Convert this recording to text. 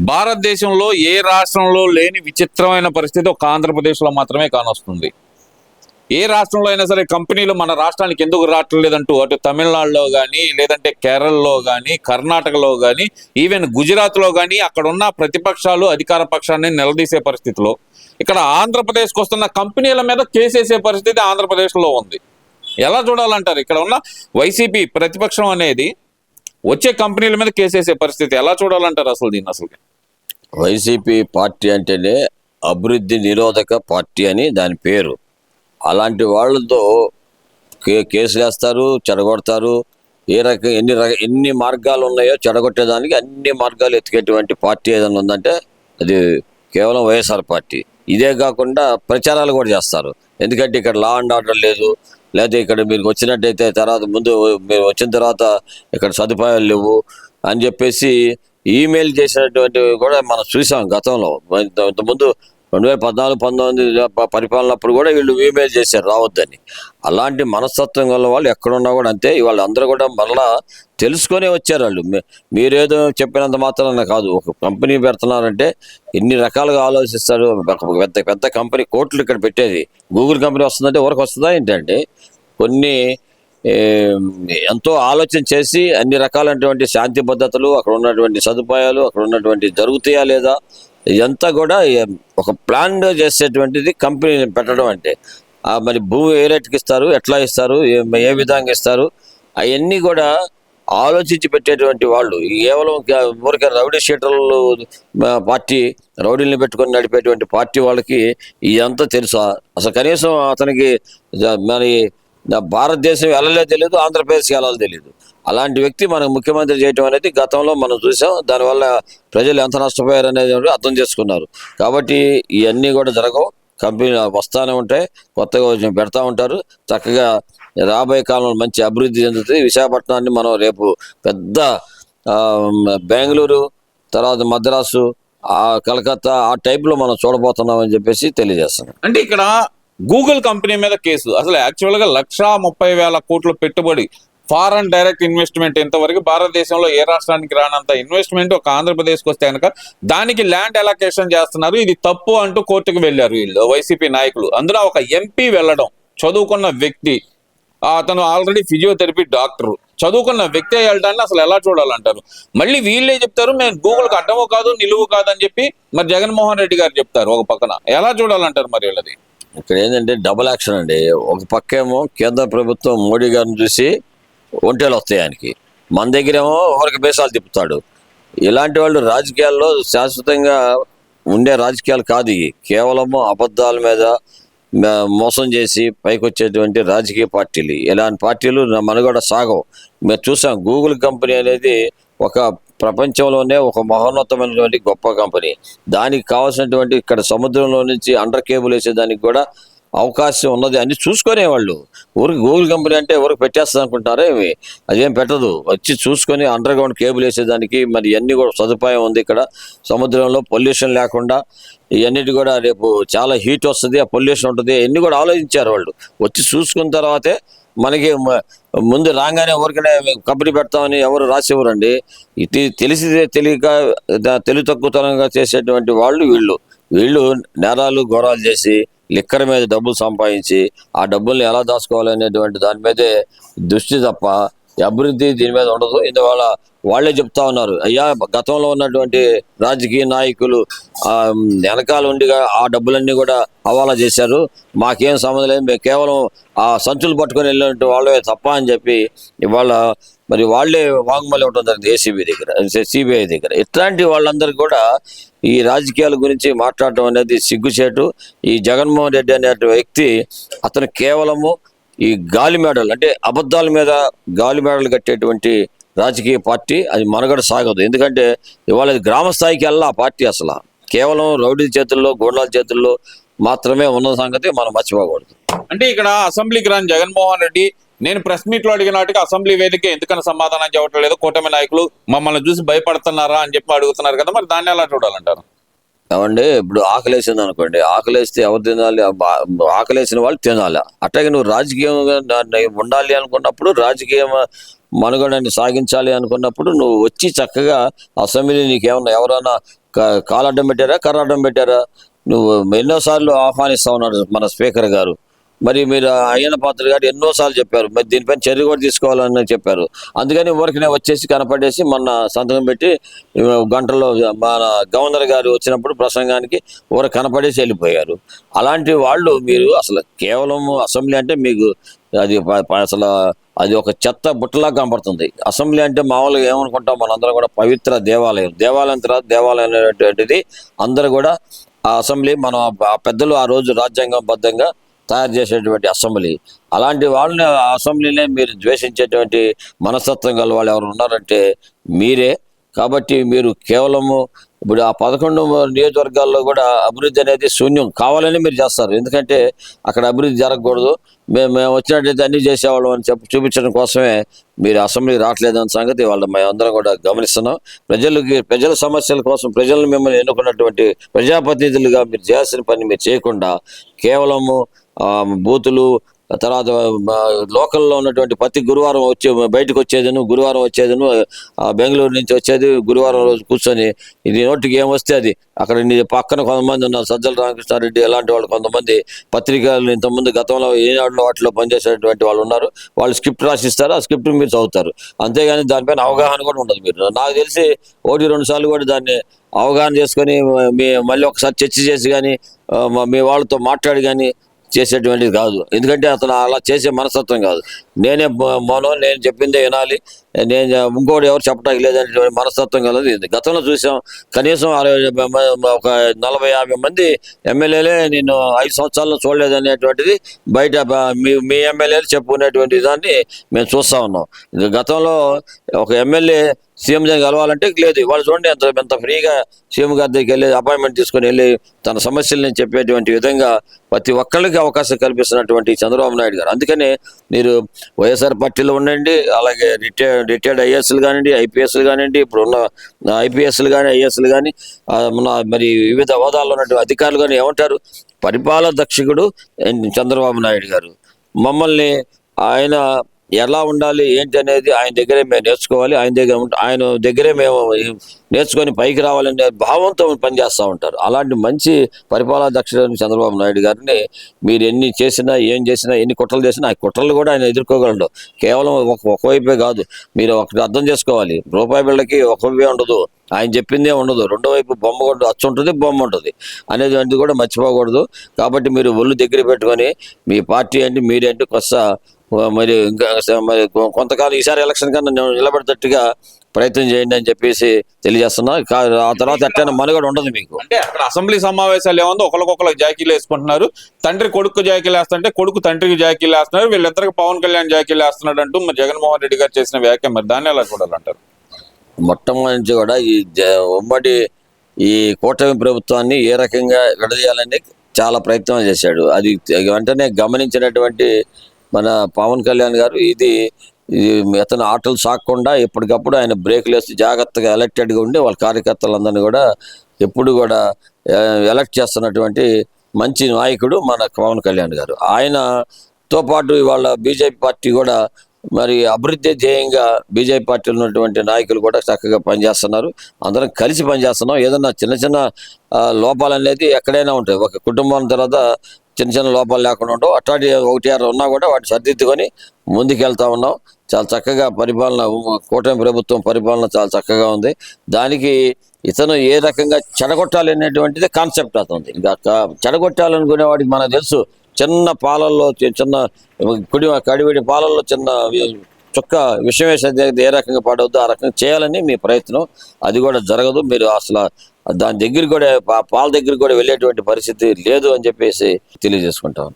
భారతదేశంలో ఏ రాష్ట్రంలో లేని విచిత్రమైన పరిస్థితి ఒక ఆంధ్రప్రదేశ్లో మాత్రమే కానొస్తుంది. ఏ రాష్ట్రంలో అయినా సరే కంపెనీలు మన రాష్ట్రానికి ఎందుకు రావట్లేదంటూ అటు తమిళనాడులో కానీ, లేదంటే కేరళలో కానీ, కర్ణాటకలో కానీ, ఈవెన్ గుజరాత్లో కానీ అక్కడ ఉన్న ప్రతిపక్షాలు అధికార పక్షాన్ని నిలదీసే పరిస్థితిలో ఇక్కడ ఆంధ్రప్రదేశ్కి వస్తున్న కంపెనీల మీద కేసేసే పరిస్థితి ఆంధ్రప్రదేశ్లో ఉంది. ఎలా చూడాలంటారు? ఇక్కడ ఉన్న వైసీపీ ప్రతిపక్షం అనేది వచ్చే కంపెనీల మీద కేసేసే పరిస్థితి ఎలా చూడాలంటారు అసలు దీన్ని? అసలు వైసీపీ పార్టీ అంటేనే అభివృద్ధి నిరోధక పార్టీ అని దాని పేరు. అలాంటి వాళ్ళతో కేసులు వేస్తారు, చెడగొడతారు. ఎన్ని మార్గాలు ఉన్నాయో చెడగొట్టేదానికి అన్ని మార్గాలు ఎత్తికేటువంటి పార్టీ ఏదైనా ఉందంటే అది కేవలం వైఎస్ఆర్ పార్టీ. ఇదే కాకుండా ప్రచారాలు కూడా చేస్తారు. ఎందుకంటే ఇక్కడ లా అండ్ ఆర్డర్ లేదు, లేదా ఇక్కడ మీరు వచ్చినట్టయితే తర్వాత ముందు మీరు వచ్చిన తర్వాత ఇక్కడ సదుపాయాలు లేవు అని చెప్పేసి ఈమెయిల్ చేసినటువంటివి కూడా మనం చూసాం గతంలో. ఇంతకుముందు 2014-19 పరిపాలనప్పుడు కూడా వీళ్ళు ఈమెయిల్ చేశారు రావద్దని. అలాంటి మనస్తత్వం గల వాళ్ళు ఎక్కడున్నా కూడా అంతే. వాళ్ళందరూ కూడా మరలా తెలుసుకొనే వచ్చారు. వాళ్ళు మీరేదో చెప్పినంత మాత్రాన కాదు. ఒక కంపెనీ పెడుతున్నారంటే ఎన్ని రకాలుగా ఆలోచిస్తారు. పెద్ద పెద్ద కంపెనీ కోట్లు ఇక్కడ పెట్టేది. గూగుల్ కంపెనీ వస్తుందంటే ఎవరికి వస్తుందా ఏంటంటే కొన్ని ఎంతో ఆలోచన చేసి అన్ని రకాలైనటువంటి శాంతి భద్రతలు, అక్కడ ఉన్నటువంటి సదుపాయాలు, అక్కడ ఉన్నటువంటి జరుగుతాయా లేదా ఇదంతా కూడా ఒక ప్లాన్ చేసేటువంటిది కంపెనీ పెట్టడం అంటే. మరి భూమి ఏ రేటుకి ఇస్తారు, ఎట్లా ఇస్తారు, ఏ విధంగా ఇస్తారు, అవన్నీ కూడా ఆలోచించి పెట్టేటువంటి వాళ్ళు. కేవలం ఊరికే రౌడీ షీటర్లు పార్టీ, రౌడీలను పెట్టుకొని నడిపేటువంటి పార్టీ వాళ్ళకి ఇదంతా తెలుసా? అసలు కనీసం అతనికి మరి భారతదేశం వెళ్ళలే తెలియదు, ఆంధ్రప్రదేశ్కి వెళ్ళాలో తెలియదు. అలాంటి వ్యక్తి మనకు ముఖ్యమంత్రి చేయటం అనేది గతంలో మనం చూసాం. దానివల్ల ప్రజలు ఎంత నష్టపోయారు అనేది అర్థం చేసుకున్నారు. కాబట్టి ఇవన్నీ కూడా జరగవు. కంపెనీలు వస్తూనే ఉంటాయి, కొత్తగా పెడతా ఉంటారు. చక్కగా రాబోయే కాలంలో మంచి అభివృద్ధి చెందుతుంది. విశాఖపట్నాన్ని మనం రేపు పెద్ద బెంగళూరు, తర్వాత మద్రాసు, కలకత్తా ఆ టైప్లో మనం చూడబోతున్నామని చెప్పేసి తెలియజేస్తున్నాం. అంటే ఇక్కడ గూగుల్ కంపెనీ మీద కేసు అసలు యాక్చువల్గా 1,30,000 కోట్ల పెట్టుబడి, ఫారెన్ డైరెక్ట్ ఇన్వెస్ట్మెంట్ ఇంతవరకు భారతదేశంలో ఏ రాష్ట్రానికి రానంత ఇన్వెస్ట్మెంట్ ఒక ఆంధ్రప్రదేశ్కి వస్తే కనుక దానికి ల్యాండ్ అలొకేషన్ చేస్తున్నారు. ఇది తప్పు అంటూ కోర్టుకు వెళ్ళారు వీళ్ళు వైసీపీ నాయకులు. అందులో ఒక ఎంపీ వెళ్ళడం, చదువుకున్న వ్యక్తి, అతను ఆల్రెడీ ఫిజియోథెరపీ డాక్టర్, చదువుకున్న వ్యక్తి వెళ్ళడాన్ని అసలు ఎలా చూడాలంటారు? మళ్ళీ వీళ్ళే చెప్తారు మేము గూగుల్కి అడ్డము కాదు నిలువు కాదని చెప్పి మరి జగన్మోహన్ రెడ్డి గారు చెప్తారు ఒక పక్కన. ఎలా చూడాలంటారు మరి వీళ్ళది? ఇక్కడ ఏంటంటే డబుల్ యాక్షన్ అండి. ఒక పక్కేమో కేంద్ర ప్రభుత్వం మోడీ గారిని చూసి ఒంటేలు వస్తాయి ఆయనకి, మన దగ్గరేమో ఎవరికి బేసాలు తిప్పుతాడు. ఇలాంటి వాళ్ళు రాజకీయాల్లో శాశ్వతంగా ఉండే రాజకీయాలు కాదు. కేవలము అబద్ధాల మీద మోసం చేసి పైకి వచ్చేటువంటి రాజకీయ పార్టీలు. ఇలాంటి పార్టీలు మనుగడ సాగవు. మేము చూసాం గూగుల్ కంపెనీ అనేది ఒక ప్రపంచంలోనే ఒక మహోన్నతమైనటువంటి గొప్ప కంపెనీ. దానికి కావాల్సినటువంటి ఇక్కడ సముద్రంలో నుంచి అండర్ కేబుల్ వేసేదానికి కూడా అవకాశం ఉన్నది అని చూసుకునేవాళ్ళు. ఊరికి గూగుల్ కంపెనీ అంటే ఎవరికి పెట్టేస్తుంది అనుకుంటారా? ఏమి అదేం పెట్టదు. వచ్చి చూసుకొని అండర్ గ్రౌండ్ కేబుల్ వేసేదానికి మరి ఇవన్నీ కూడా సదుపాయం ఉంది. ఇక్కడ సముద్రంలో పొల్యూషన్ లేకుండా ఇవన్నిటి కూడా రేపు చాలా హీట్ వస్తుంది, ఆ పొల్యూషన్ ఉంటుంది, ఇవన్నీ కూడా ఆలోచించారు వాళ్ళు. వచ్చి చూసుకున్న తర్వాతే మనకి ముందు రాగానే ఊరికనే కంపెనీ పెడతామని ఎవరు రాసివ్వరండి. ఇది తెలియక తెలివి తక్కువతనంగా చేసేటువంటి వాళ్ళు వీళ్ళు నేరాలు ఘోరాలు చేసి లిక్కర్ మీద డబ్బులు సంపాదించి ఆ డబ్బుల్ని ఎలా దాచుకోవాలనేటువంటి దాని మీదే దృష్టి తప్ప అభివృద్ధి దీని మీద ఉండదు. ఇందువల్ల వాళ్ళే చెప్తా ఉన్నారు, అయ్యా గతంలో ఉన్నటువంటి రాజకీయ నాయకులు వెనకాల ఉండిగా ఆ డబ్బులన్నీ కూడా హవాలా చేశారు, మాకేం సంబంధం లేదు, మేము కేవలం ఆ సంచులు పట్టుకొని వెళ్ళినట్టు వాళ్ళే తప్ప అని చెప్పి ఇవాళ మరి వాళ్ళే వాంగ్మూలం ఇవ్వడం జరిగింది ఏసీబీ దగ్గర, సిబిఐ దగ్గర. ఇట్లాంటి వాళ్ళందరికీ కూడా ఈ రాజకీయాల గురించి మాట్లాడటం అనేది సిగ్గుచేటు. ఈ జగన్మోహన్ రెడ్డి అనే వ్యక్తి అతను కేవలము ఈ గాలి మేడలు అంటే అబద్ధాల మీద గాలి మేడలు కట్టేటువంటి రాజకీయ పార్టీ. అది మనుగడ సాగదు. ఎందుకంటే ఇవాళ గ్రామ స్థాయికి వెళ్ళా ఆ పార్టీ అసలు కేవలం రౌడీ చేతుల్లో, గూండాల చేతుల్లో మాత్రమే ఉన్న సంగతి మనం మర్చిపోకూడదు. అంటే ఇక్కడ అసెంబ్లీకి రాని జగన్మోహన్ రెడ్డి నేను ప్రెస్ మీట్ లో అడిగిన వాటికి అసెంబ్లీ వేదిక ఎందుకని సమాధానం చెప్పడం లేదు, కూటమి నాయకులు మమ్మల్ని చూసి భయపడుతున్నారా అని చెప్పి అడుగుతున్నారు కదా, మరి దాన్ని ఎలా చూడాలంటారు? ఏమండి, ఇప్పుడు ఆకలేసింది అనుకోండి, ఆకలేస్తే ఎవరు తినాలి? ఆకలేసిన వాళ్ళు తినాలి. అట్లాగే నువ్వు రాజకీయంగా ఉండాలి అనుకున్నప్పుడు రాజకీయం మనుగడని సాగించాలి అనుకున్నప్పుడు నువ్వు వచ్చి చక్కగా అసెంబ్లీ నీకేమన్నా ఎవరైనా కాలు అడ్డం పెట్టారా, కర్ర అడ్డం పెట్టారా? నువ్వు ఎన్నోసార్లు ఆహ్వానిస్తా ఉన్నాడు మన స్పీకర్ గారు. మరి మీరు అయ్యన్న పాత్ర గారు ఎన్నోసార్లు చెప్పారు, మరి దీనిపైన చర్య కూడా తీసుకోవాలని చెప్పారు. అందుకని ఊరికనే వచ్చేసి కనపడేసి మొన్న సంతకం పెట్టి గంటలో మన గవర్నర్ గారు వచ్చినప్పుడు ప్రసంగానికి ఊరికి కనపడేసి వెళ్ళిపోయారు. అలాంటి వాళ్ళు మీరు అసలు కేవలం అసెంబ్లీ అంటే మీకు అది అసలు అది ఒక చెత్త బుట్టలా కనపడుతుంది. అసెంబ్లీ అంటే మామూలుగా ఏమనుకుంటాం మనందరం కూడా పవిత్ర దేవాలయం, దేవాలయం తర్వాత దేవాలయం అనేటువంటిది అందరూ కూడా ఆ అసెంబ్లీ మనం ఆ పెద్దలు ఆ రోజు రాజ్యాంగబద్ధంగా తయారు చేసేటువంటి అసెంబ్లీ. అలాంటి వాళ్ళని ఆ అసెంబ్లీనే మీరు ద్వేషించేటువంటి మనస్తత్వం గల వాళ్ళు ఎవరు ఉన్నారంటే మీరే. కాబట్టి మీరు కేవలము ఇప్పుడు ఆ 11 నియోజకవర్గాల్లో కూడా అభివృద్ధి అనేది శూన్యం కావాలని మీరు చేస్తారు. ఎందుకంటే అక్కడ అభివృద్ధి జరగకూడదు, మేము వచ్చినట్టయితే అన్నీ చేసేవాళ్ళం అని చూపించడం కోసమే మీరు అసెంబ్లీ రావట్లేదన్న సంగతి మేమందరం కూడా గమనిస్తున్నాం. ప్రజల సమస్యల కోసం ప్రజలను మిమ్మల్ని ఎన్నుకున్నటువంటి ప్రజాప్రతినిధులుగా మీరు చేయాల్సిన పని మీరు చేయకుండా కేవలము బూతులు, తర్వాత లోకల్లో ఉన్నటువంటి ప్రతి గురువారం బయటకు వచ్చేదను, గురువారం వచ్చేదను, బెంగళూరు నుంచి వచ్చేది గురువారం రోజు కూర్చొని ఇది నోటికి ఏం వస్తే అది అక్కడ పక్కన కొంతమంది ఉన్నారు, సజ్జల రామకృష్ణారెడ్డి అలాంటి వాళ్ళు, కొంతమంది పత్రికలు ఇంతకుముందు గతంలో ఏనాడులో వాటిలో పనిచేసేటువంటి వాళ్ళు ఉన్నారు. వాళ్ళు స్క్రిప్ట్ రాసిస్తారు, ఆ స్క్రిప్ట్ మీరు చదువుతారు, అంతేగాని దానిపైన అవగాహన కూడా ఉండదు. మీరు నాకు తెలిసి 1-2 సార్లు కూడా దాన్ని అవగాహన చేసుకొని మళ్ళీ ఒకసారి చర్చ చేసి కానీ మీ వాళ్ళతో మాట్లాడి కానీ చేసేటువంటిది కాదు. ఎందుకంటే అతను అలా చేసే మనస్తత్వం కాదు. నేను చెప్పిందే వినాలి, నేను ఇంకోటి ఎవరు చెప్పడానికి లేదనేటువంటి మనస్తత్వం కలదు ఇది. గతంలో చూసాం, కనీసం ఒక 40-50 మంది ఎమ్మెల్యేలే నేను 5 సంవత్సరాల్లో చూడలేదనేటువంటిది బయట మీ ఎమ్మెల్యేలు చెప్పుకునేటువంటి దాన్ని మేము చూస్తూ ఉన్నాం. గతంలో ఒక ఎమ్మెల్యే సీఎం జగన్ కలవాలంటే లేదు, వాళ్ళు చూడండి ఎంత ఫ్రీగా సీఎం గారి దగ్గరికి వెళ్ళి అపాయింట్మెంట్ తీసుకొని వెళ్ళి తన సమస్యలను చెప్పేటువంటి విధంగా ప్రతి ఒక్కళ్ళకి అవకాశం కల్పిస్తున్నటువంటి చంద్రబాబు నాయుడు గారు. అందుకనే మీరు వైఎస్ఆర్ పార్టీలో ఉండండి, అలాగే రిటైర్డ్ ఐఏఎస్లు కానివ్వండి, ఐపీఎస్లు కానివ్వండి, ఇప్పుడు ఉన్న ఐపీఎస్లు కానీ ఐఏఎస్లు కానీ మరి వివిధ హోదాల్లో ఉన్నటువంటి అధికారులు కానీ ఏమంటారు, పరిపాలన దక్షకుడు చంద్రబాబు నాయుడు గారు. మమ్మల్ని ఆయన ఎలా ఉండాలి ఏంటి అనేది ఆయన దగ్గరే మేము నేర్చుకోవాలి, ఆయన దగ్గరే మేము నేర్చుకొని పైకి రావాలనే భావంతో పనిచేస్తూ ఉంటారు. అలాంటి మంచి పరిపాలనా దక్షుడు చంద్రబాబు నాయుడు గారిని మీరు ఎన్ని చేసినా ఏం చేసినా ఎన్ని కుట్రలు చేసినా ఆ కుట్రలు కూడా ఆయన ఎదుర్కోగలడు. కేవలం ఒకవైపే కాదు, మీరు ఒకటి అర్థం చేసుకోవాలి, రూపాయి బిళ్ళకి ఒకవైపే ఉండదు, ఆయన చెప్పిందే ఉండదు, రెండో వైపు బొమ్మ కూడా అచ్చు ఉంటుంది, బొమ్మ ఉంటుంది అనేది కూడా మర్చిపోకూడదు. కాబట్టి మీరు ఒళ్ళు దగ్గర పెట్టుకొని మీ పార్టీ ఏంటి మీరేంటి కొత్త మరి కొంతకాలం ఈసారి ఎలక్షన్ కన్నా నిలబడేటట్టుగా ప్రయత్నం చేయండి అని చెప్పేసి తెలియజేస్తున్నా. ఆ తర్వాత ఎట్టైనా మనుగడ ఉండదు మీకు. అంటే అక్కడ అసెంబ్లీ సమావేశాలు ఏముందో ఒకరికొకరు జాకీలు వేసుకుంటున్నారు, తండ్రి కొడుకు జాకీలు వేస్తుంటే కొడుకు తండ్రికి జాకీలు వేస్తున్నారు, వీళ్ళిద్దరికి పవన్ కళ్యాణ్ జాకీలు వేస్తున్నాడు అంటూ మరి జగన్మోహన్ రెడ్డి గారు చేసిన వ్యాఖ్య, మరి దాన్ని ఎలా చూడాలంటారు? మొట్టమొదటి కూడా ఈ ఉమ్మడి ఈ కూటమి ప్రభుత్వాన్ని ఏ రకంగా విడదీయాలని చాలా ప్రయత్నం చేశాడు. అది వెంటనే గమనించినటువంటి మన పవన్ కళ్యాణ్ గారు ఇది అతను ఆటలు సాగకుండా ఎప్పటికప్పుడు ఆయన బ్రేక్లు వేసి జాగ్రత్తగా ఎలక్టెడ్గా ఉండి వాళ్ళ కార్యకర్తలందరినీ కూడా ఎప్పుడు కూడా ఎలక్ట్ చేస్తున్నటువంటి మంచి నాయకుడు మన పవన్ కళ్యాణ్ గారు. ఆయనతో పాటు ఇవాళ బీజేపీ పార్టీ కూడా మరి అభివృద్ధి ధ్యేయంగా బీజేపీ పార్టీలో ఉన్నటువంటి నాయకులు కూడా చక్కగా పనిచేస్తున్నారు. అందరం కలిసి పనిచేస్తున్నాం. ఏదన్నా చిన్న చిన్న లోపాలు అనేది ఎక్కడైనా ఉంటాయి, ఒక కుటుంబం తర్వాత చిన్న లోపాలు లేకుండా ఉండవు. అట్లాంటి 1-6 ఉన్నా కూడా వాటిని సర్దిద్దుకొని ముందుకెళ్తా ఉన్నాం. చాలా చక్కగా పరిపాలన, కూటమి ప్రభుత్వం పరిపాలన చాలా చక్కగా ఉంది. దానికి ఇతను ఏ రకంగా చెడగొట్టాలి అనేటువంటిది కాన్సెప్ట్ అతను. ఇంకా చెడగొట్టాలనుకునే వాడికి మనకు తెలుసు, చిన్న పాలల్లో చిన్న కడివిడి పాలల్లో చిన్న చుక్క విషయం వేసేది ఏ రకంగా పడవద్దు ఆ రకంగా చేయాలని మీ ప్రయత్నం. అది కూడా జరగదు. మీరు అసలు దాని దగ్గరికి కూడా పాల దగ్గరికి కూడా వెళ్ళేటువంటి పరిస్థితి లేదు అని చెప్పేసి తెలియజేసుకుంటాం.